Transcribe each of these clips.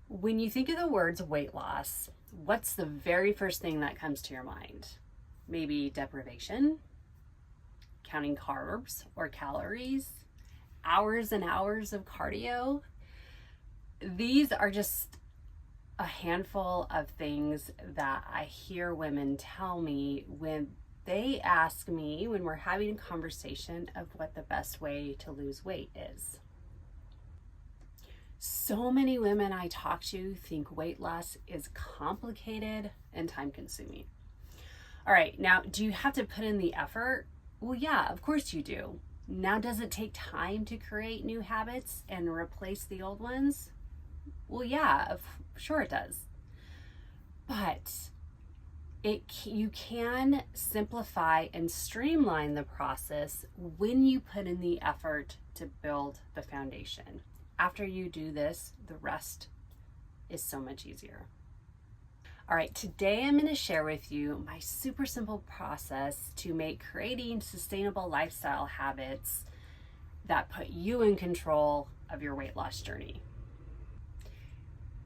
When you think of the words weight loss, what's the very first thing that comes to your mind? Maybe deprivation, counting carbs or calories, hours and hours of cardio. These are just a handful of things that I hear women tell me when they ask me, when we're having a conversation of what the best way to lose weight is. So many women I talk to think weight loss is complicated and time consuming. All right, now, do you have to put in the effort? Well, yeah, of course you do. Now, does it take time to create new habits and replace the old ones? Well, yeah, sure it does. But you can simplify and streamline the process when you put in the effort to build the foundation. After you do this, the rest is so much easier. All right, today I'm going to share with you my super simple process to make creating sustainable lifestyle habits that put you in control of your weight loss journey.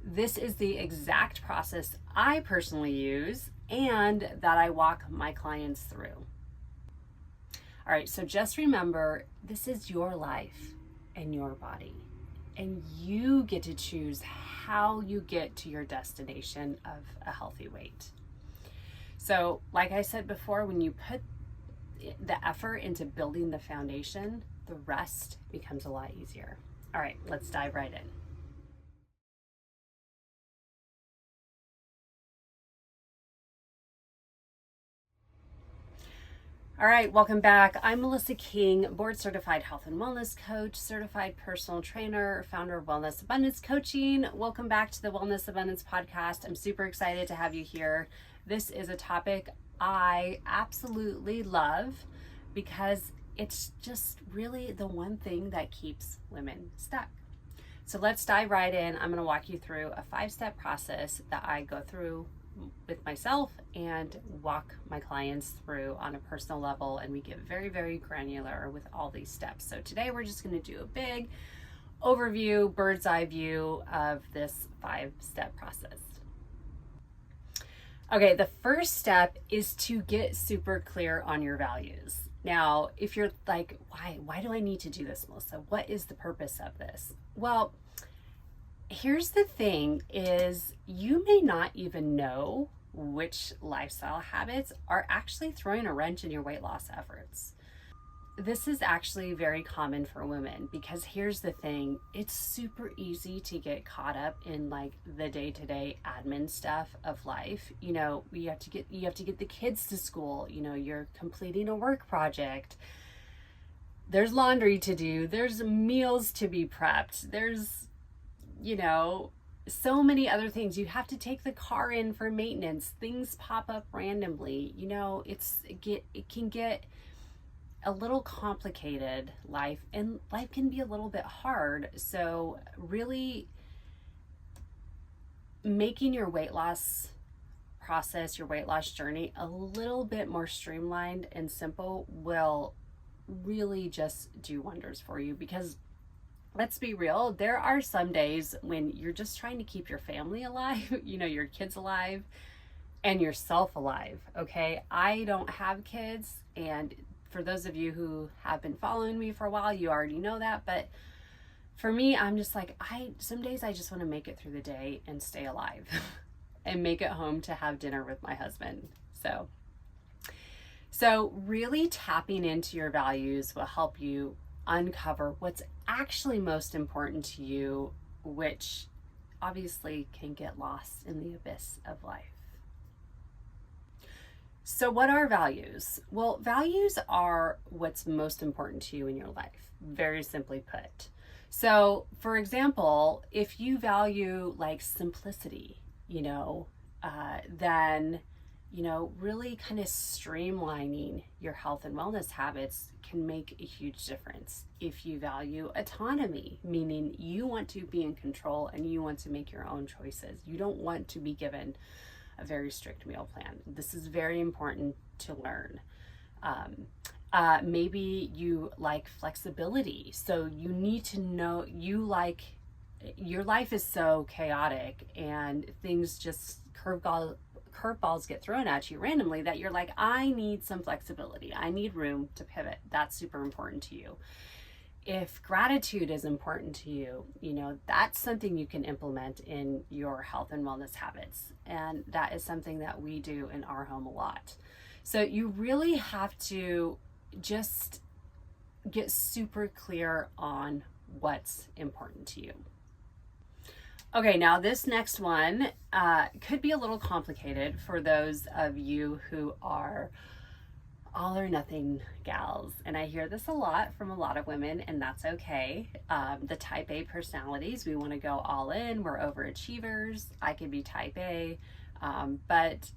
This is the exact process I personally use and that I walk my clients through. All right, so just remember, this is your life and your body, and you get to choose how you get to your destination of a healthy weight. So, like I said before, when you put the effort into building the foundation, the rest becomes a lot easier. All right, let's dive right in. All right, welcome back. I'm Melissa King, board certified health and wellness coach, certified personal trainer, founder of Wellness Abundance Coaching. Welcome back to the Wellness Abundance podcast. I'm super excited to have you here. This is a topic I absolutely love because it's just really the one thing that keeps women stuck. So let's dive right in. I'm going to walk you through a 5-step process that I go through with myself and walk my clients through on a personal level, and we get very, very granular with all these steps. So today we're just going to do a big overview, bird's eye view of this 5-step process. Okay, the first step is to get super clear on your values. Now, if you're like, why do I need to do this, Melissa? What is the purpose of this? Well, here's the thing is you may not even know which lifestyle habits are actually throwing a wrench in your weight loss efforts. This is actually very common for women because here's the thing, it's super easy to get caught up in like the day-to-day admin stuff of life. You know, you have to get the kids to school, you know, you're completing a work project. There's laundry to do, there's meals to be prepped, there's so many other things. You have to take the car in for maintenance. Things pop up randomly. It can get a little complicated, life can be a little bit hard. So really making your weight loss process, your weight loss journey a little bit more streamlined and simple will really just do wonders for you, because let's be real, there are some days when you're just trying to keep your family alive, your kids alive, and yourself alive, okay? I don't have kids, and for those of you who have been following me for a while, you already know that, but for me, I'm just like, some days I just want to make it through the day and stay alive and make it home to have dinner with my husband. So really tapping into your values will help you uncover what's actually most important to you, which obviously can get lost in the abyss of life. So what are values? Well, values are what's most important to you in your life, very simply put. So for example, if you value like simplicity, then really kind of streamlining your health and wellness habits can make a huge difference. If you value autonomy, meaning you want to be in control and you want to make your own choices, you don't want to be given a very strict meal plan. This is very important to learn. Maybe you like flexibility, so you need to know you like your life is so chaotic and things just curveballs get thrown at you randomly that you're like, I need some flexibility. I need room to pivot. That's super important to you. If gratitude is important to you, that's something you can implement in your health and wellness habits. And that is something that we do in our home a lot. So you really have to just get super clear on what's important to you. Okay, now this next one could be a little complicated for those of you who are all or nothing gals. And I hear this a lot from a lot of women, and that's okay. The type A personalities, we want to go all in. We're overachievers. I could be type A, but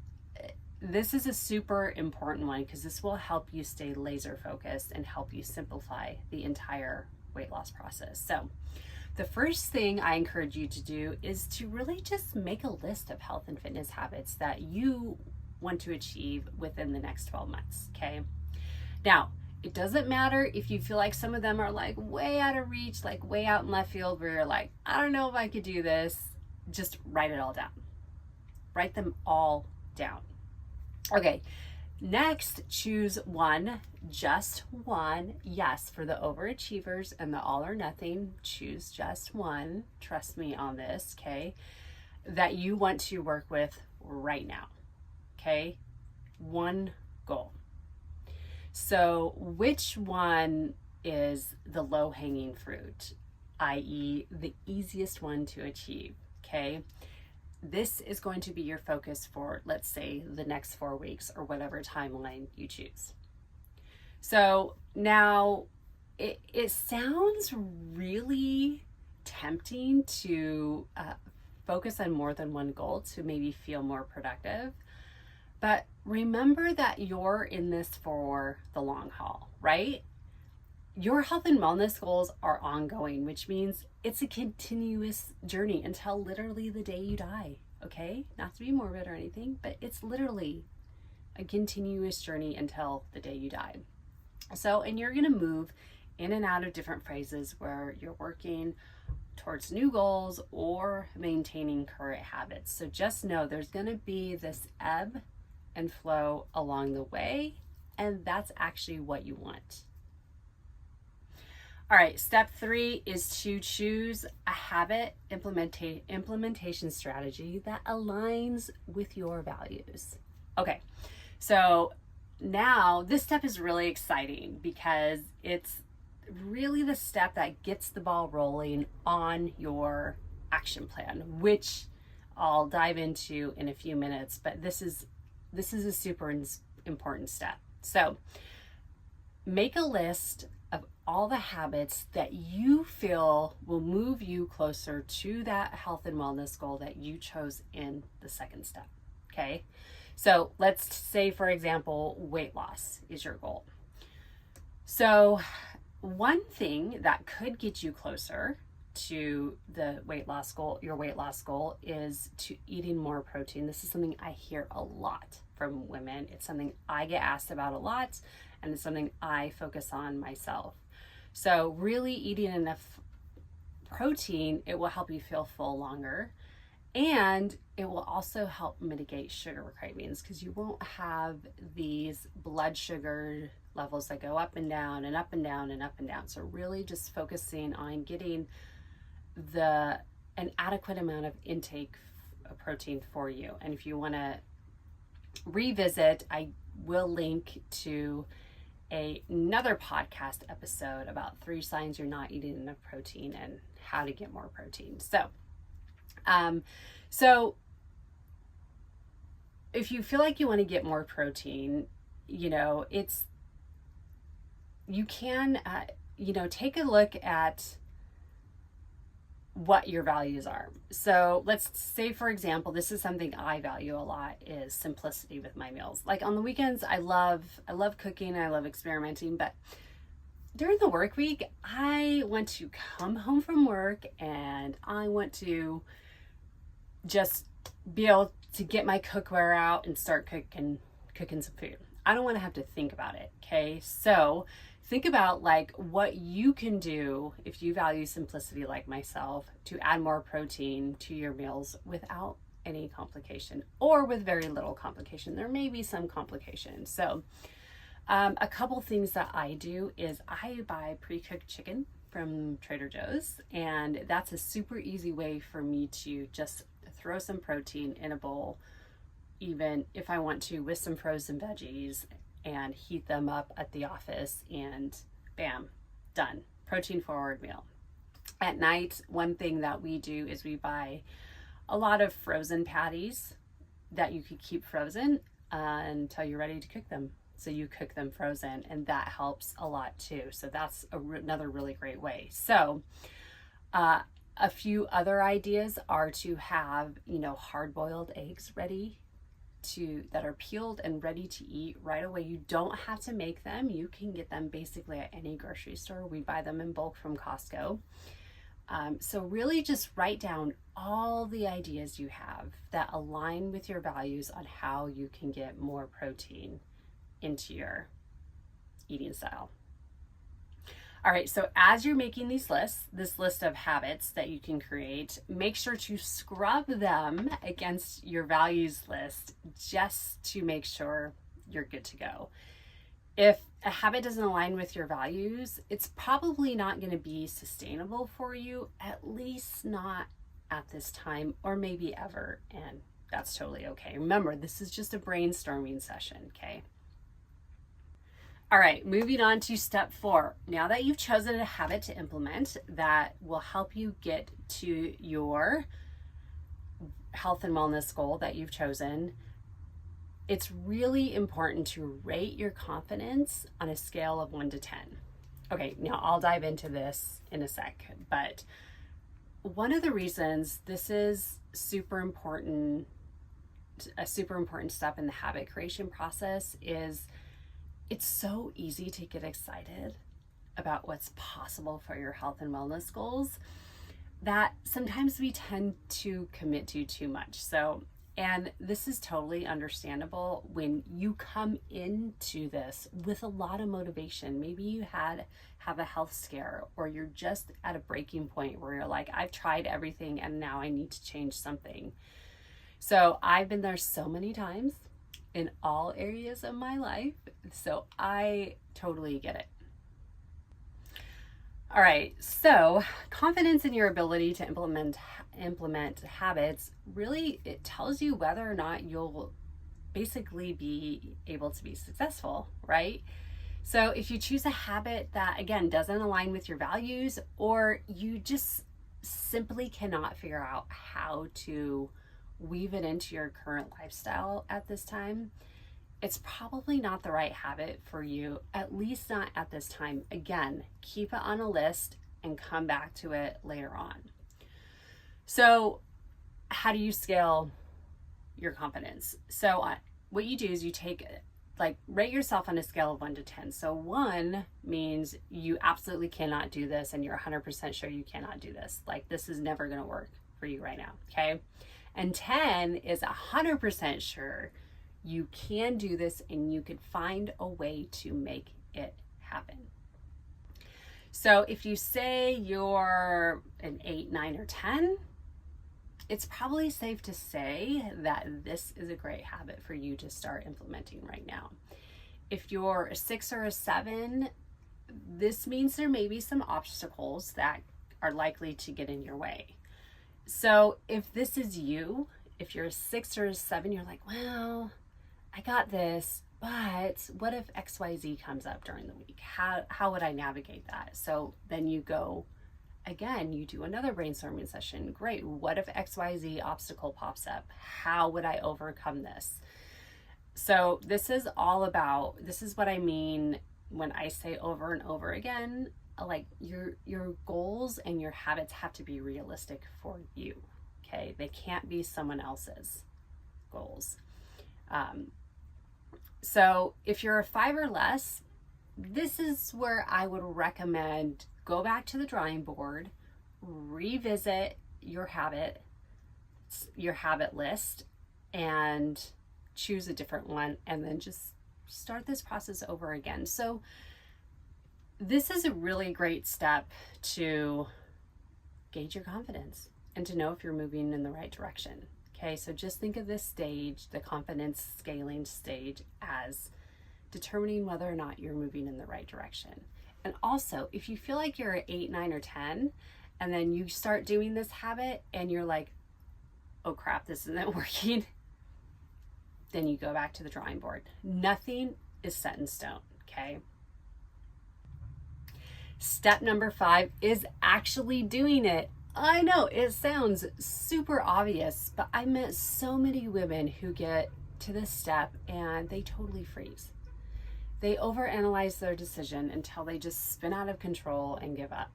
this is a super important one because this will help you stay laser focused and help you simplify the entire weight loss process. So the first thing I encourage you to do is to really just make a list of health and fitness habits that you want to achieve within the next 12 months, okay? Now, it doesn't matter if you feel like some of them are like way out of reach, like way out in left field where you're like, I don't know if I could do this. Just write it all down. Write them all down. Okay, next, choose one, just one. Yes, for the overachievers and the all or nothing, choose just one. Trust me on this, okay? That you want to work with right now. Okay, one goal. So which one is the low-hanging fruit, i.e. the easiest one to achieve? Okay, this is going to be your focus for, let's say, the next 4 weeks or whatever timeline you choose. So now it sounds really tempting to focus on more than one goal to maybe feel more productive. But remember that you're in this for the long haul, right? Your health and wellness goals are ongoing, which means it's a continuous journey until literally the day you die, okay? Not to be morbid or anything, but it's literally a continuous journey until the day you die. So, and you're gonna move in and out of different phases where you're working towards new goals or maintaining current habits. So just know there's gonna be this ebb and flow along the way, and that's actually what you want. All right, step 3 is to choose a habit implementation strategy that aligns with your values. Okay, so now this step is really exciting because it's really the step that gets the ball rolling on your action plan, which I'll dive into in a few minutes, but this is a super important step. So make a list of all the habits that you feel will move you closer to that health and wellness goal that you chose in the second step, okay? So let's say, for example, weight loss is your goal. So one thing that could get you closer to the weight loss goal, your weight loss goal, is to eating more protein. This is something I hear a lot from women. It's something I get asked about a lot, and it's something I focus on myself. So really eating enough protein, it will help you feel full longer, and it will also help mitigate sugar cravings because you won't have these blood sugar levels that go up and down and up and down and up and down. So really just focusing on getting an adequate amount of intake of protein for you. And if you want to revisit, I will link to another podcast episode about 3 signs you're not eating enough protein and how to get more protein. So if you feel like you want to get more protein, you can take a look at what your values are. So let's say, for example, this is something I value a lot, is simplicity with my meals. Like on the weekends, I love cooking, I love experimenting, but during the work week, I want to come home from work and I want to just be able to get my cookware out and start cooking some food. I don't want to have to think about it, okay? So think about like what you can do if you value simplicity like myself to add more protein to your meals without any complication or with very little complication. There may be some complication. So a couple things that I do is I buy pre-cooked chicken from Trader Joe's, and that's a super easy way for me to just throw some protein in a bowl, even if I want to, with some frozen veggies, and heat them up at the office, and bam, done. Protein forward meal. At night, one thing that we do is we buy a lot of frozen patties that you could keep frozen until you're ready to cook them. So you cook them frozen, and that helps a lot too. So that's another really great way. So a few other ideas are to have, hard-boiled eggs ready that are peeled and ready to eat right away. You don't have to make them. You can get them basically at any grocery store. We buy them in bulk from Costco. So really just write down all the ideas you have that align with your values on how you can get more protein into your eating style. All right, so as you're making this list of habits that you can create, make sure to scrub them against your values list just to make sure you're good to go. If a habit doesn't align with your values, it's probably not going to be sustainable for you, at least not at this time or maybe ever, and that's totally okay. Remember, this is just a brainstorming session, okay? All right, moving on to step 4. Now that you've chosen a habit to implement that will help you get to your health and wellness goal that you've chosen, it's really important to rate your confidence on a scale of 1 to 10. Okay, now I'll dive into this in a sec, but one of the reasons this is a super important step in the habit creation process is it's so easy to get excited about what's possible for your health and wellness goals that sometimes we tend to commit to too much. And this is totally understandable when you come into this with a lot of motivation. Maybe you have a health scare, or you're just at a breaking point where you're like, I've tried everything and now I need to change something. So I've been there so many times in all areas of my life, so I totally get it. All right, so confidence in your ability to implement habits, really it tells you whether or not you'll basically be able to be successful, right? So if you choose a habit that, again, doesn't align with your values, or you just simply cannot figure out how to weave it into your current lifestyle at this time, it's probably not the right habit for you, at least not at this time. Again, keep it on a list and come back to it later on. So how do you scale your confidence? So what you do is you rate yourself on a scale of 1 to 10. So 1 means you absolutely cannot do this and you're 100% sure you cannot do this. Like, this is never going to work for you right now, okay? And 10 is 100% sure you can do this and you could find a way to make it happen. So if you say you're an 8, 9, or 10, it's probably safe to say that this is a great habit for you to start implementing right now. If you're a 6 or a 7, this means there may be some obstacles that are likely to get in your way. So if this is you, if you're a 6 or a 7, you're like, well, I got this, but what if XYZ comes up during the week? How would I navigate that? So then you go, again, you do another brainstorming session. Great, what if XYZ obstacle pops up? How would I overcome this? So this is what I mean when I say over and over again, like your goals and your habits have to be realistic for you, okay? They can't be someone else's goals. So if you're a 5 or less, this is where I would recommend go back to the drawing board, revisit your habit list, and choose a different one, and then just start this process over again. So this is a really great step to gauge your confidence and to know if you're moving in the right direction. Okay, so just think of this stage, the confidence scaling stage, as determining whether or not you're moving in the right direction. And also, if you feel like you're at 8, 9, or 10, and then you start doing this habit and you're like, oh crap, this isn't working, then you go back to the drawing board. Nothing is set in stone, okay? Step number 5 is actually doing it. I know it sounds super obvious, but I met so many women who get to this step and they totally freeze. They overanalyze their decision until they just spin out of control and give up.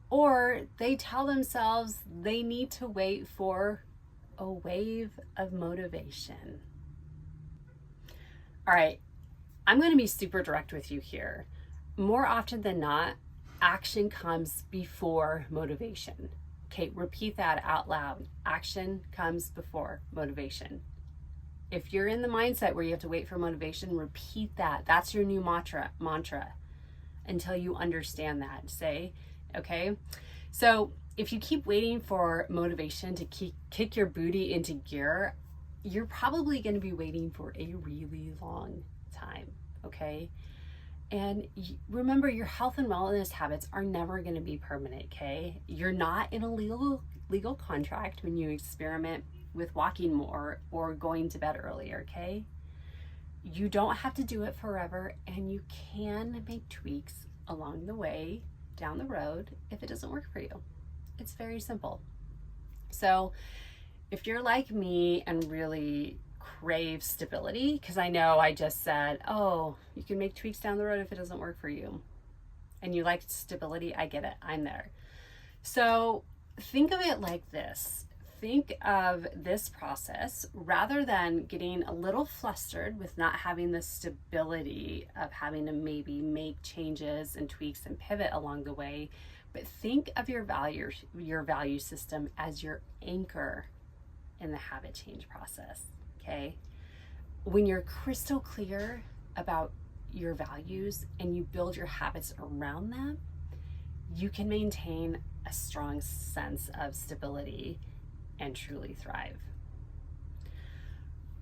Or they tell themselves they need to wait for a wave of motivation. All right, I'm going to be super direct with you here. More often than not, action comes before motivation. Okay, repeat that out loud. Action comes before motivation. If you're in the mindset where you have to wait for motivation, repeat that. That's your new mantra until you understand that. Say, okay? So if you keep waiting for motivation to kick your booty into gear, you're probably going to be waiting for a really long time, okay? And remember, your health and wellness habits are never going to be permanent, okay? You're not in a legal contract when you experiment with walking more or going to bed earlier, okay? You don't have to do it forever, and you can make tweaks along the way down the road if it doesn't work for you. It's very simple. So if you're like me and really crave stability, because I know I just said, oh, you can make tweaks down the road if it doesn't work for you, and you like stability, I get it, I'm there. So think of it like this. Think of this process, rather than getting a little flustered with not having the stability of having to maybe make changes and tweaks and pivot along the way, but think of your value system as your anchor in the habit change process, okay? When you're crystal clear about your values and you build your habits around them, you can maintain a strong sense of stability and truly thrive.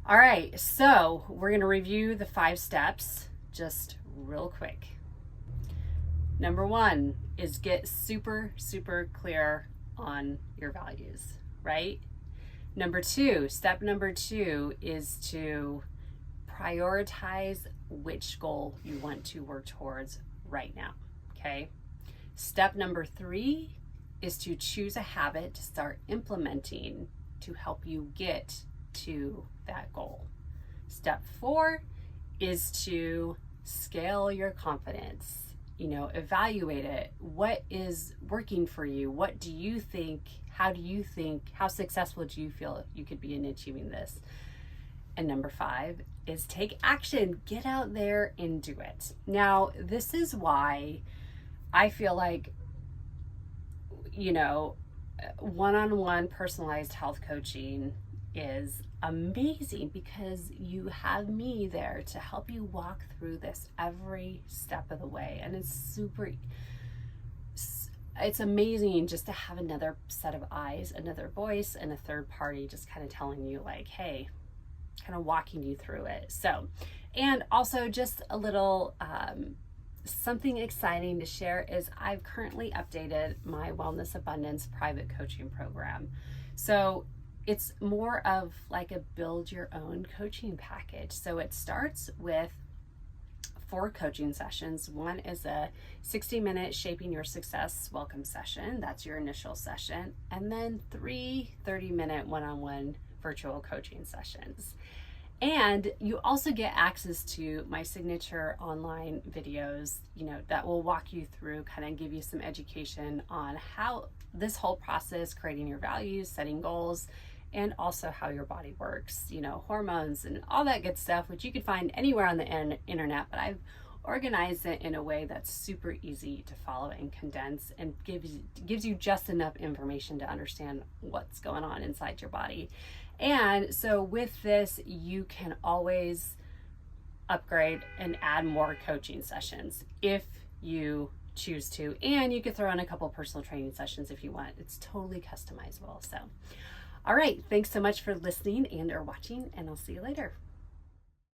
All right, so we're going to review the 5 steps just real quick. Number 1 is get super, super clear on your values, right? Step number 2 is to prioritize which goal you want to work towards right now, okay? Step number 3 is to choose a habit to start implementing to help you get to that goal. Step 4 is to scale your confidence. Evaluate it. What is working for you? What do you think? How do you think? How successful do you feel you could be in achieving this? And number 5 is take action. Get out there and do it. Now, this is why I feel like, one-on-one personalized health coaching is amazing, because you have me there to help you walk through this every step of the way. And it's amazing just to have another set of eyes, another voice, and a third party just kind of telling you like, hey, kind of walking you through it. So, and also just a little something exciting to share is I've currently updated my Wellness Abundance private coaching program. So it's more of like a build your own coaching package. So it starts with 4 coaching sessions. One is a 60-minute Shaping Your Success welcome session. That's your initial session. And then 3 30-minute one-on-one virtual coaching sessions. And you also get access to my signature online videos, that will walk you through, kind of give you some education on how this whole process, creating your values, setting goals, and also how your body works, hormones and all that good stuff, which you can find anywhere on the internet, but I've organized it in a way that's super easy to follow and condense, and gives you just enough information to understand what's going on inside your body. And so with this, you can always upgrade and add more coaching sessions if you choose to. And you could throw in a couple personal training sessions if you want. It's totally customizable. So, all right. Thanks so much for listening and or watching, and I'll see you later.